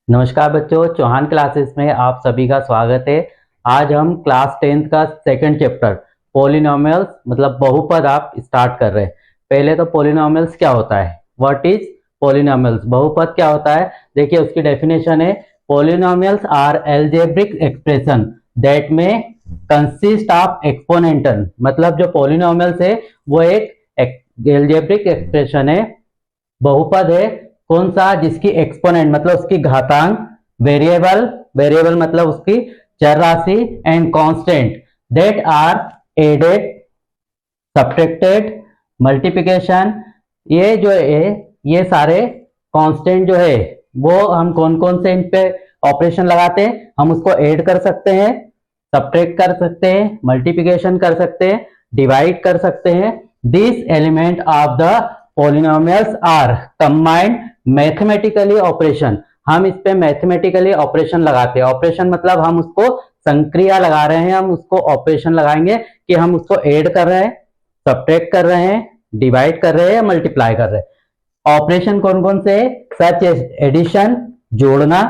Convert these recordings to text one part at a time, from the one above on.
नमस्कार बच्चों, चौहान क्लासेस में आप सभी का स्वागत है। आज हम क्लास 10th का सेकंड चैप्टर पॉलिनोमियल्स मतलब बहुपद आप स्टार्ट कर रहे हैं। पहले तो पॉलिनोमियल्स क्या होता है, व्हाट इज पॉलिनोमियल्स, बहुपद क्या होता है। देखिए उसकी डेफिनेशन है, polynomials are algebraic expression that में कंसिस्ट ऑफ एक्सपोनेंटल। मतलब जो पॉलिनोमियल्स है वो एक एल्जेब्रिक एक्सप्रेशन है, बहुपद है। कौन सा, जिसकी एक्सपोनेंट मतलब उसकी घातांक, वेरिएबल, वेरिएबल मतलब उसकी चर राशि, and constant that are added, subtracted, multiplication, ये जो है ये सारे कांस्टेंट जो है वो हम कौन कौन से इन पे ऑपरेशन लगाते हैं, हम उसको ऐड कर सकते हैं, सब्ट्रैक्ट कर सकते हैं, मल्टीप्लिकेशन कर सकते हैं, डिवाइड कर सकते हैं। This element of the polynomials are combined mathematically operation. हम इस पे मैथमेटिकली ऑपरेशन लगाते हैं। ऑपरेशन मतलब हम उसको संक्रिया लगा रहे हैं, हम उसको ऑपरेशन लगाएंगे कि हम उसको ऐड कर रहे हैं, सब्ट्रैक्ट कर रहे हैं, डिवाइड कर रहे हैं या मल्टीप्लाई कर रहे हैं। ऑपरेशन कौन कौन से, सच एडिशन जोड़ना,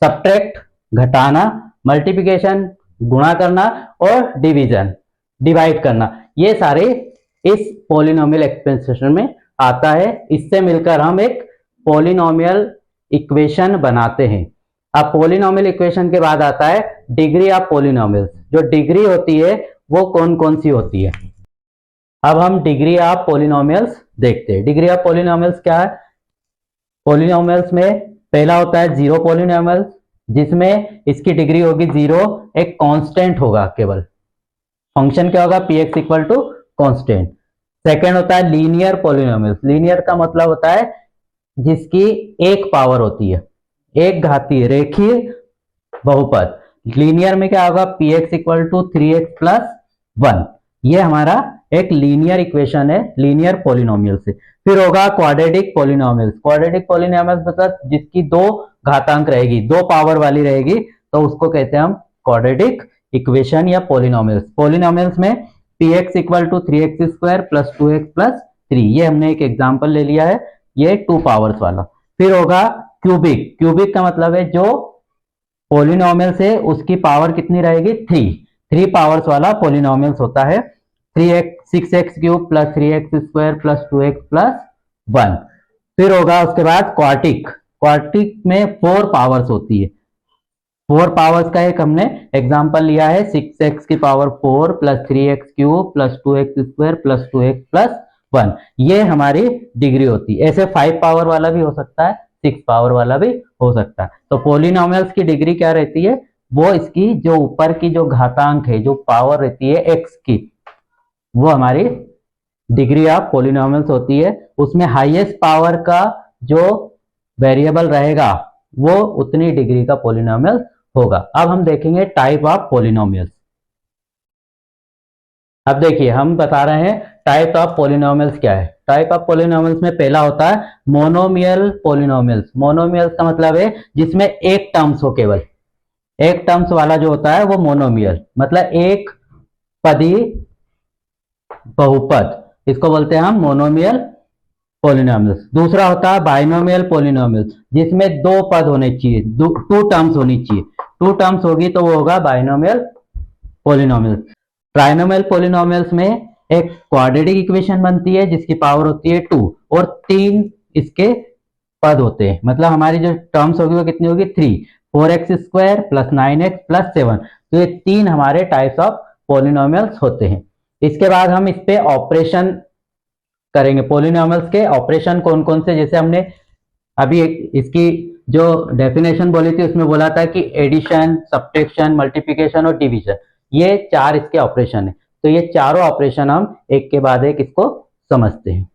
सब्ट्रैक्ट घटाना, मल्टीप्लिकेशन गुणा करना, और डिवीजन डिवाइड करना, ये सारे इस पॉलिनोमियल एक्सप्रेशन में आता है। इससे मिलकर हम एक पॉलिनोमियल इक्वेशन बनाते हैं। अब पॉलिनोमियल इक्वेशन के बाद आता है डिग्री ऑफ पॉलिनोमियल्स। जो डिग्री होती है वो कौन कौन सी होती है। अब हम डिग्री ऑफ पॉलिनोमियल्स देखते हैं। डिग्री ऑफ पॉलिनोमियल्स क्या है। पॉलिनोमियल्स में पहला होता है जीरो पॉलिनोमियल्स, जिसमें इसकी डिग्री होगी जीरो, एक कांस्टेंट होगा, केवल फंक्शन क्या होगा, P X equal to constant. Second होता है लीनियर पॉलिनोमियल्स। लीनियर का मतलब होता है जिसकी एक पावर होती है, एक घातीय रेखीय बहुपद। लीनियर में क्या होगा, P X equal to 3x plus 1। ये हमारा एक लीनियर इक्वेशन है लीनियर पॉलिनोमियल से। फिर होगा क्वाड्रेटिक पॉलिनोमियल्स। क्वाड्रेटिक पॉलिनोमियल्स मतलब जिसकी दो घातांक रहेगी, दो पावर वाली रहेगी, तो उसको कहते हैं हम क्वाड्रेटिक इक्वेशन या पॉलिनोमियल्स। पॉलिनोमियल्स में P X equal to 3x square plus 2x plus 3, ये हमने एक एग्जाम्पल ले लिया है, ये 2 पावर्स वाला। फिर होगा क्यूबिक। क्यूबिक का मतलब है जो पॉलिनोमियल से उसकी पावर कितनी रहेगी, 3 पावर्स वाला पॉलिनोमियल्स होता है। 6x cube plus 3x square plus 2x plus 1। फिर होगा उसके बाद क्वार्टिक। क्वार्टिक में 4 पावर्स होती है। 4 पावर्स का एक हमने एग्जांपल लिया है, 6x की power 4 plus 3x cube plus 2x square plus 2x plus 1, ये हमारी डिग्री होती है। ऐसे 5 पावर वाला भी हो सकता है, 6 पावर वाला भी हो सकता है। तो पॉलिनोमियल्स की डिग्री क्या रहती है, वो इसकी जो ऊपर की जो घातांक है, जो पावर रहती है x की, वो हमारी डिग्री ऑफ पॉलिनोमियल्स होती है। उसमें हाईएस्ट पावर का जो वेरिएबल रहेगा वो उतनी डिग्री का पॉलिनोमियल होगा। अब हम देखेंगे टाइप ऑफ पॉलिनोमियल्स। अब देखिए हम बता रहे हैं टाइप ऑफ पॉलिनोमियल्स क्या है। टाइप ऑफ पॉलिनोमियल्स में पहला होता है मोनोमियल पॉलिनोमियल्स। मोनोमियल्स का मतलब है जिसमें एक टर्म्स हो, केवल एक टर्म्स वाला जो होता है वो मोनोमियल, मतलब एक पदी बहुपद, इसको बोलते हैं हम मोनोमियल पॉलिनोमियल्स। दूसरा होता है बाइनोमियल पॉलिनोमियल्स, जिसमें दो पद होने चाहिए, टू टर्म्स होनी चाहिए। टू टर्म्स होगी तो वो होगा बाइनोमियल पॉलिनोमियल्स। ट्राइनोमियल पॉलिनोमियल्स में एक क्वाड्रेटिक इक्वेशन बनती है जिसकी पावर होती है 2 और 3 इसके पद होते हैं, मतलब हमारी जो टर्म्स होगी वो कितनी होगी, 3, 4x square plus 9x plus 7। तो ये 3 हमारे टाइप्स ऑफ पॉलिनोमियल्स होते हैं। इसके बाद हम इस पे ऑपरेशन करेंगे। पॉलिनोमियल्स के ऑपरेशन कौन कौन से, जैसे हमने अभी इसकी जो डेफिनेशन बोली थी उसमें बोला था कि एडिशन, सब्ट्रैक्शन, मल्टीप्लिकेशन और डिवीजन, ये 4 इसके ऑपरेशन है। तो ये चारों ऑपरेशन हम एक के बाद एक इसको समझते हैं।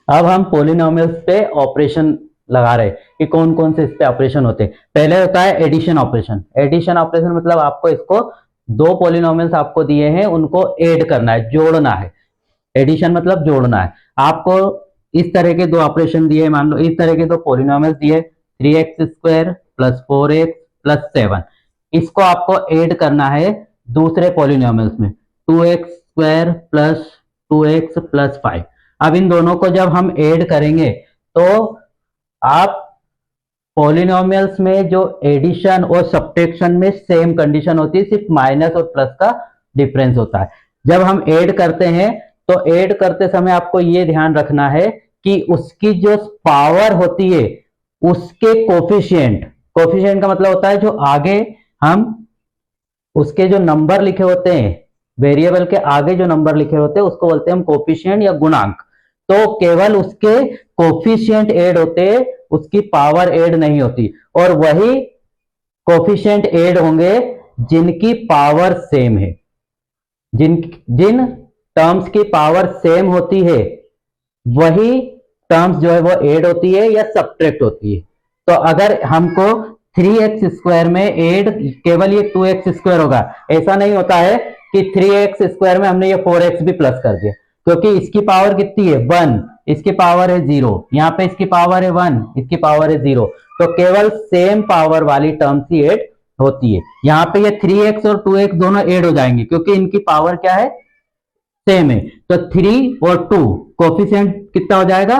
अब हम पॉलिनोमियल्स पे ऑपरेशन लगा रहे हैं कि कौन कौन से इस पे ऑपरेशन होते हैं। पहले होता है एडिशन ऑपरेशन। एडिशन ऑपरेशन मतलब आपको इसको दो पॉलिनोमियल्स आपको दिए हैं, उनको ऐड करना है, जोड़ना है। एडिशन मतलब जोड़ना है। आपको इस तरह के दो ऑपरेशन दिए, मान लो इस तरह के दो पॉलिनोमियल्स दिए, 3x square plus 4x plus 7, इसको आपको ऐड करना है दूसरे पॉलिनोमियल्स में, 2x square plus 2x plus 5। अब इन दोनों को जब हम ऐड करेंगे तो आप पॉलिनोमियल्स में जो एडिशन और सब्ट्रैक्शन में सेम कंडीशन होती है, सिर्फ माइनस और प्लस का डिफरेंस होता है। जब हम ऐड करते हैं तो ऐड करते समय आपको ये ध्यान रखना है कि उसकी जो पावर होती है उसके कोफिशिएंट, कोफिशिएंट का मतलब होता है जो आगे हम उसके जो नंबर लिखे होते हैं, वेरिएबल के आगे जो नंबर लिखे होते हैं उसको बोलते हैं हम कोफिशिएंट या गुणांक। तो केवल उसके कोफिशिएंट ऐड होते हैं, उसकी पावर ऐड नहीं होती। और वही कोफिशिएंट ऐड होंगे जिनकी पावर सेम है। जिन टर्म्स की पावर सेम होती है वही टर्म्स जो है वो ऐड होती है या सब्ट्रैक्ट होती है। तो अगर हमको 3x स्क्वायर में ऐड केवल ये 2x स्क्वायर होगा, ऐसा नहीं होता है कि 3x स्क्वायर में हमने ये 4x भी प्लस कर दिया, क्योंकि इसकी पावर कितनी है 1, इसकी पावर है 0, यहाँ पे इसकी पावर है 1, इसकी पावर है 0। तो केवल सेम पावर वाली टर्म्स ही ऐड होती है। यहाँ पे ये 3x और 2x दोनों ऐड हो जाएंगे क्योंकि इनकी पावर क्या है, सेम है। तो 3 और 2 कोफिशिएंट कितना हो जाएगा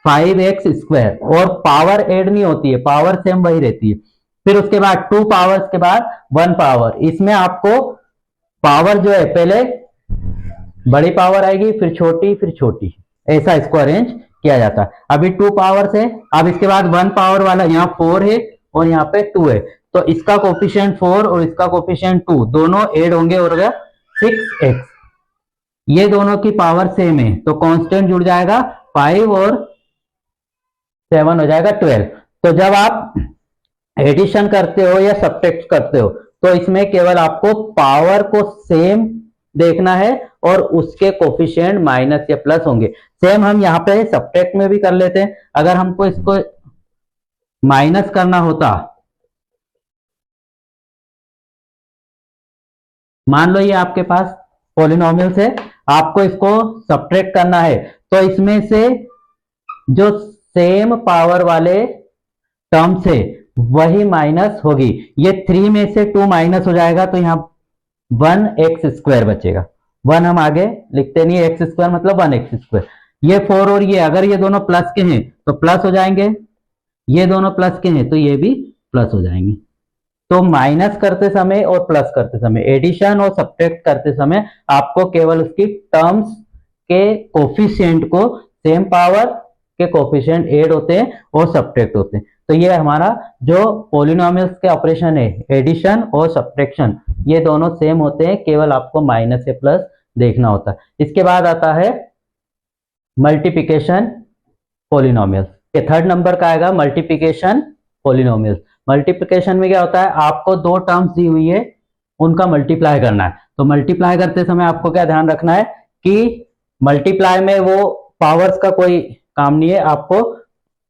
5x स्क्वायर, और पावर ऐड नहीं होती है, पावर सेम वही रहती है। फिर उसके बाद 2 पावर्स के बाद 1 पावर, इसमें आपको पावर जो है पहले बड़ी पावर आएगी फिर छोटी, ऐसा इसको अरेंज किया जाता है। अभी 2 पावर्स है, अब इसके बाद 1 पावर वाला यहाँ 4 है और यहाँ पे 2 है, तो इसका कोफिशिएंट 4 और इसका कोफिशिएंट 2 दोनों ऐड होंगे और 6x। ये दोनों की पावर सेम है तो कांस्टेंट जुड़ जाएगा 5 और 7 हो जाएगा 12। तो जब आप एडिशन करते हो या सब्ट्रैक्ट करते हो तो इसमें केवल आपको पावर को सेम देखना है और उसके कोफिशिएंट माइनस या प्लस होंगे। सेम हम यहाँ पे सब्ट्रैक्ट में भी कर लेते हैं। अगर हमको इसको माइनस करना होता, मान लो ये आपके पास पॉलिनोमियल्स है, आपको इसको सब्ट्रैक्ट करना है, तो इसमें से जो सेम पावर वाले टर्म्स है वही माइनस होगी। ये 3 में से 2 माइनस हो जाएगा तो यहाँ 1x स्क्वायर बचेगा। 1 हम आगे लिखते नहीं, x स्क्वायर मतलब 1x स्क्वायर। ये 4 और ये अगर ये दोनों प्लस के हैं तो प्लस हो जाएंगे, ये दोनों प्लस के हैं तो ये भी प्लस हो जाएंगे। तो माइनस करते समय और प्लस करते समय, एडिशन और सब्ट्रैक्ट करते समय आपको केवल उसकी टर्म्स के कोफिशिएंट को, सेम पावर के कोफिशिएंट ऐड होते हैं और सब्ट्रैक्ट होते हैं। तो ये हमारा जो पॉलिनोमियल्स के ऑपरेशन है, एडिशन और सब्ट्रैक्शन, ये दोनों सेम होते हैं, केवल आपको माइनस या प्लस देखना होता है। इसके बाद आता है मल्टीप्लिकेशन पॉलिनोमियल्स। थर्ड नंबर का आएगा मल्टीप्लिकेशन पॉलिनोमियल्स। मल्टीप्लिकेशन में क्या होता है, आपको 2 टर्म्स दी हुई है, उनका मल्टीप्लाई करना है। तो मल्टीप्लाई करते समय आपको क्या ध्यान रखना है कि मल्टीप्लाई में वो पावर्स का कोई काम नहीं है, आपको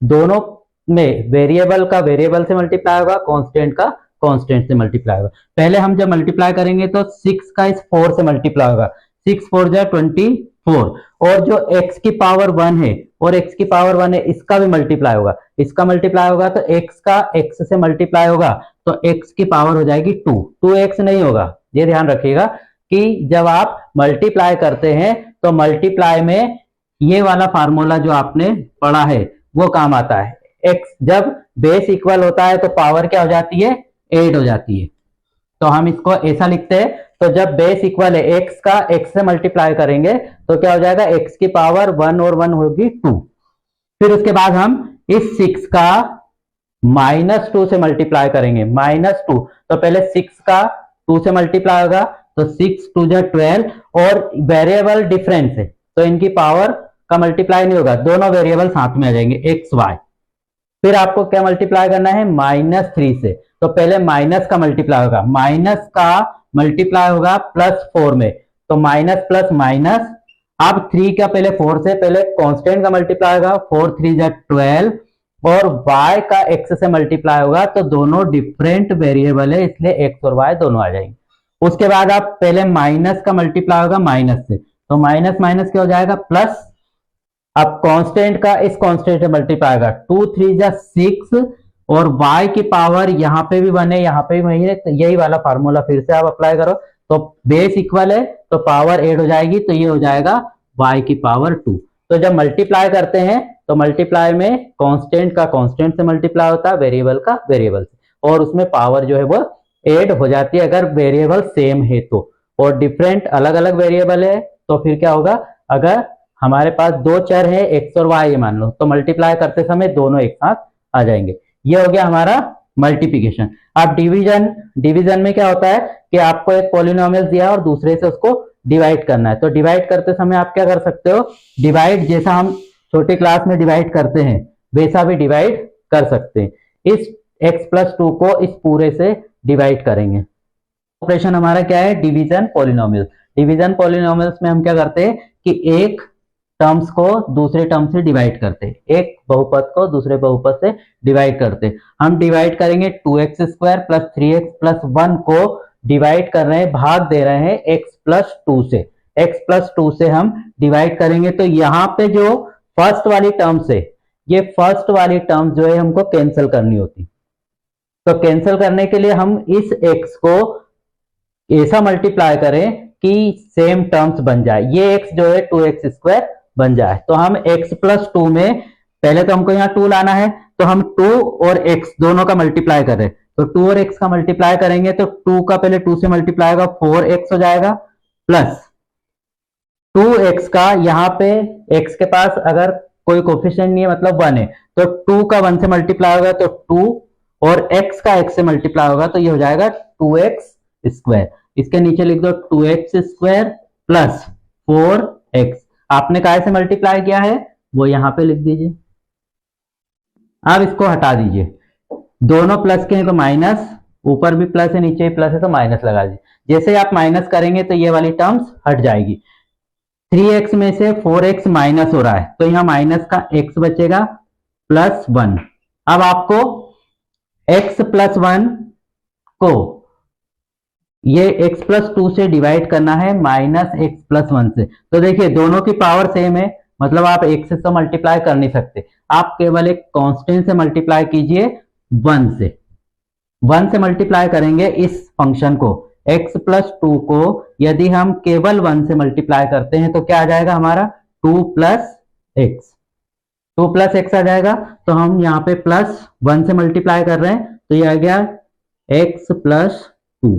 दोनों में वेरिएबल का वेरिएबल से मल्टीप्लाई होगा, कांस्टेंट का कांस्टेंट से मल्टीप्लाई होगा। पहले हम जब मल्टीप्लाई करेंगे तो 6 का इस 4 से मल्टीप्लाई होगा, 6 4 जा 24, और जो x की पावर 1 है और x की पावर 1 है इसका भी मल्टीप्लाई होगा, इसका मल्टीप्लाई होगा तो x का x से मल्टीप्लाई होगा तो x की पावर हो जाएगी 2, 2x नहीं होगा। ये ध्यान रखिएगा कि जब आप मल्टीप्लाई करते हैं तो मल्टीप्लाई में ये वाला फार्मूला जो आपने पढ़ा है वो काम आता है। x जब बेस इक्वल होता है तो पावर क्या हो जाती है, 8 हो जाती है। तो हम इसको ऐसा लिखते हैं, तो जब बेस इक्वल है x का x से मल्टीप्लाई करेंगे तो क्या हो जाएगा, x की पावर 1 और 1 होगी 2। फिर उसके बाद हम इस 6 का -2 से मल्टीप्लाई करेंगे, -2, तो पहले 6 का 2 से मल्टीप्लाई होगा तो 6 2 जा 12, और वेरिएबल डिफरेंस है तो इनकी पावर का मल्टीप्लाई नहीं होगा, दोनों वेरिएबल साथ में आ जाएंगे x y। फिर आपको क्या मल्टीप्लाई करना है, -3 से, तो पहले माइनस का मल्टीप्लाई होगा, माइनस का मल्टीप्लाई होगा +4 में, तो माइनस प्लस माइनस। अब 3 का पहले 4 से, पहले कांस्टेंट का मल्टीप्लाई होगा, 4 3 जा 12, और y का x से मल्टीप्लाई होगा तो दोनों डिफरेंट वेरिएबल है इसलिए x और y दोनों आ जाएंगे। उसके बाद आप पहले माइनस का मल्टीप्लाई होगा माइनस से, तो माइनस माइनस क्या हो जाएगा प्लस। अब कांस्टेंट का इस कांस्टेंट से मल्टीप्लाई होगा, 2 3 जा 6, और y की पावर यहाँ पे भी 1 है यहाँ पे भी वही है, तो यही वाला फार्मूला फिर से आप अप्लाई करो, तो बेस इक्वल है तो पावर 8 हो जाएगी, तो ये हो जाएगा y की पावर 2। तो जब मल्टीप्लाई करते हैं तो मल्टीप्लाई में कांस्टेंट का कांस्टेंट से मल्टीप्लाई होता है, वेरिएबल का वेरिएबल से, और उसमें पावर जो है वो ऐड हो जाती है अगर वेरिएबल सेम है तो। और डिफरेंट अलग अलग वेरिएबल है तो फिर क्या होगा, अगर हमारे पास दो चर है एक्स और वाई मान लो, तो मल्टीप्लाई करते समय दोनों एक साथ आ जाएंगे। ये हो गया हमारा मल्टीप्लिकेशन। अब डिवीजन, डिवीजन में क्या होता है कि आपको एक पॉलिनोमियल दिया और दूसरे से उसको डिवाइड करना है, तो डिवाइड करते समय आप क्या कर सकते हो, डिवाइड जैसा हम छोटी क्लास में डिवाइड करते हैं वैसा भी डिवाइड कर सकते हैं। इस x+2 को इस पूरे से डिवाइड करेंगे। ऑपरेशन हमारा क्या है, डिवीजन पॉलिनोमियल। डिवीजन पॉलिनोमियल्स में हम क्या करते हैं कि एक टर्म्स को दूसरे टर्म से डिवाइड करते हैं, एक बहुपद को दूसरे बहुपद से डिवाइड करते हैं। हम डिवाइड करेंगे 2x² + 3x + 1 को डिवाइड कर रहे हैं, भाग दे रहे हैं x+2 से। x+2 से हम डिवाइड करेंगे तो यहाँ पे जो फर्स्ट वाली टर्म्स है, ये फर्स्ट वाली टर्म जो है हमको कैंसिल करनी होती। तो कैंसिल करने के लिए हम इस x को ऐसा मल्टीप्लाई करें कि सेम टर्म्स बन जाए, ये x जो है 2x² बन जाए। तो हम x+2 में पहले तो हमको यहाँ 2 लाना है, तो हम 2 और x दोनों का मल्टीप्लाई कर रहे हैं, तो 2 और x का मल्टीप्लाई करेंगे तो 2 का पहले 2 से मल्टीप्लाई होगा 4x हो जाएगा, प्लस 2x का यहाँ पे x के पास अगर कोई कोफिशिएंट नहीं है मतलब 1 है, तो 2 का 1 से मल्टीप्लाई होगा तो 2 और x का x से मल्टीप्लाई होगा तो ये हो जाएगा 2x²। इसके नीचे लिख दो 2x² + 4x। आपने काय से मल्टीप्लाई किया है वो यहां पे लिख दीजिए। अब इसको हटा दीजिए, दोनों प्लस के हैं तो माइनस, ऊपर भी प्लस है नीचे भी प्लस है तो माइनस लगा दीजिए। जैसे आप माइनस करेंगे तो ये वाली टर्म्स हट जाएगी। 3x में से 4x माइनस हो रहा है तो यहां माइनस का x बचेगा +1। अब आपको x+1 को ये x+2 से डिवाइड करना है -x+1 से। तो देखिए दोनों की पावर सेम है, मतलब आप x से तो मल्टीप्लाई कर नहीं सकते, आप केवल एक कांस्टेंट से मल्टीप्लाई कीजिए 1 से। 1 से मल्टीप्लाई करेंगे इस फंक्शन को, x+2 को यदि हम केवल 1 से मल्टीप्लाई करते हैं तो क्या आ जाएगा हमारा 2 + x, 2 + x आ जाएगा। तो हम यहाँ पे +1 से मल्टीप्लाई कर रहे हैं तो ये आ गया x+2।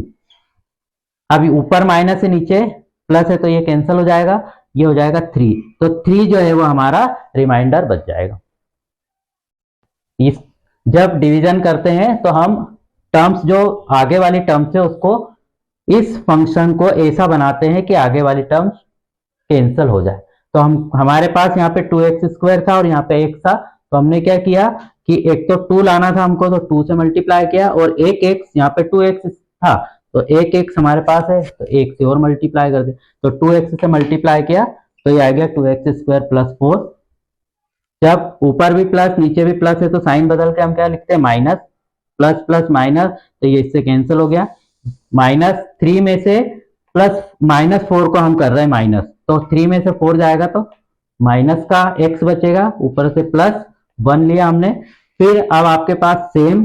अभी ऊपर माइनस है नीचे प्लस है तो ये कैंसिल हो जाएगा, ये हो जाएगा 3, तो 3 जो है वो हमारा रिमाइंडर बच जाएगा। इस जब डिवीजन करते हैं तो हम टर्म्स जो आगे वाली टर्म्स है उसको इस फंक्शन को ऐसा बनाते हैं कि आगे वाली टर्म्स कैंसिल हो जाए। तो हम हमारे पास यहाँ पे 2x² था और यहाँ पे x था, तो हमने क्या किया कि एक तो 2 लाना था हमको तो 2 से मल्टीप्लाई किया, और एक x यहाँ पे 2x था तो एक x हमारे पास है तो एक से और मल्टीप्लाई कर दे, तो 2x से मल्टीप्लाई किया तो ये आ गया 2x² + 4। जब ऊपर भी प्लस नीचे भी प्लस है तो साइन बदल के हम क्या लिखते हैं माइनस, प्लस प्लस माइनस, तो ये इससे कैंसिल हो गया। -3 में से -4 को हम कर रहे हैं माइनस, तो 3 में से 4 जाएगा तो माइनस का x बचेगा, ऊपर से +1 लिया हमने। फिर अब आपके पास सेम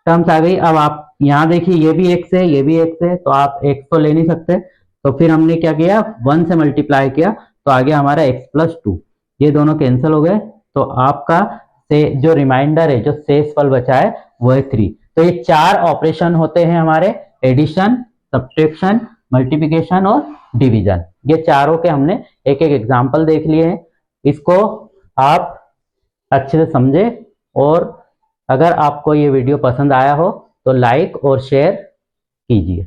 टर्म्स आ गई। अब आप यहाँ देखिए ये भी x है ये भी x है, तो आप x तो ले नहीं सकते, तो फिर हमने क्या किया 1 से मल्टीप्लाई किया तो आ गया हमारा x+2, ये दोनों कैंसिल हो गए। तो आपका से जो रिमाइंडर है जो शेष फल बचा है वो है 3। तो ये 4 ऑपरेशन होते हैं हमारे, एडिशन, सब्ट्रैक्शन, मल्टीप्लिकेशन और डिवीजन। ये चारों के हमने एक एक एग्जाम्पल देख लिए हैं, इसको आप अच्छे से समझे। और अगर आपको ये वीडियो पसंद आया हो तो लाइक और शेयर कीजिए।